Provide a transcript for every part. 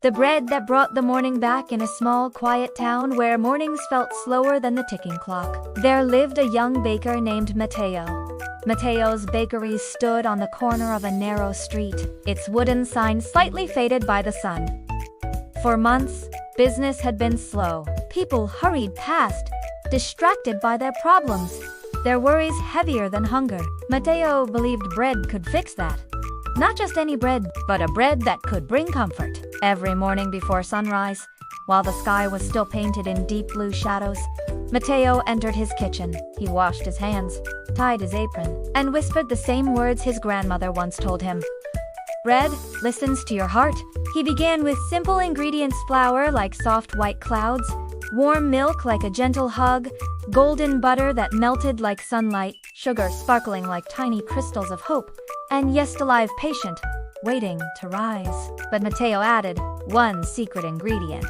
The bread that brought the morning back in a small, quiet town where mornings felt slower than the ticking clock. There lived a young baker named Matteo. Matteo's bakery stood on the corner of a narrow street, its wooden sign slightly faded by the sun. For months, business had been slow. People hurried past, distracted by their problems, their worries heavier than hunger. Matteo believed bread could fix that. Not just any bread, but a bread that could bring comfort. Every morning before sunrise, while the sky was still painted in deep blue shadows, Matteo entered his kitchen. He washed his hands, tied his apron, and whispered the same words his grandmother once told him. Bread listens to your heart. He began with simple ingredients: flour like soft white clouds, warm milk like a gentle hug, golden butter that melted like sunlight, sugar sparkling like tiny crystals of hope, and yes, alive, patient, waiting to rise. But Matteo added one secret ingredient.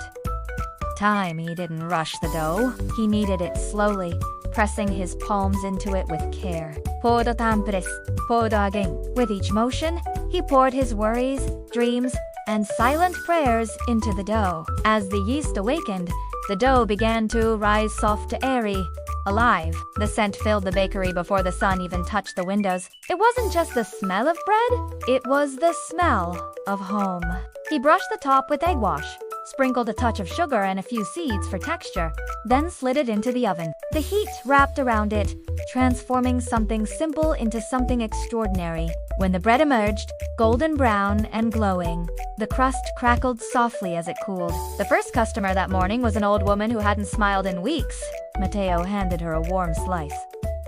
Time. He didn't rush the dough. He kneaded it slowly, pressing his palms into it with care. Podo tampres, podo again. With each motion, he poured his worries, dreams, and silent prayers into the dough. As the yeast awakened, the dough began to rise soft, airy, alive. The scent filled the bakery before the sun even touched the windows. It wasn't just the smell of bread, it was the smell of home. He brushed the top with egg wash, sprinkled a touch of sugar and a few seeds for texture, then slid it into the oven. The heat wrapped around it, transforming something simple into something extraordinary. When the bread emerged, golden brown and glowing, the crust crackled softly as it cooled. The first customer that morning was an old woman who hadn't smiled in weeks. Matteo handed her a warm slice.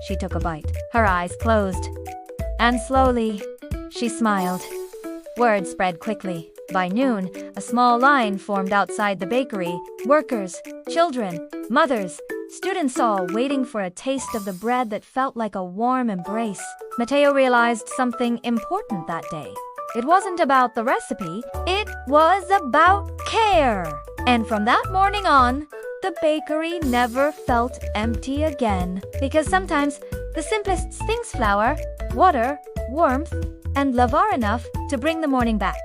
She took a bite. Her eyes closed. And slowly, she smiled. Word spread quickly. By noon, a small line formed outside the bakery. Workers, children, mothers, students all waiting for a taste of the bread that felt like a warm embrace. Matteo realized something important that day. It wasn't about the recipe, it was about care. And from that morning on, the bakery never felt empty again. Because sometimes the simplest things, flour, water, warmth, and love, are enough to bring the morning back.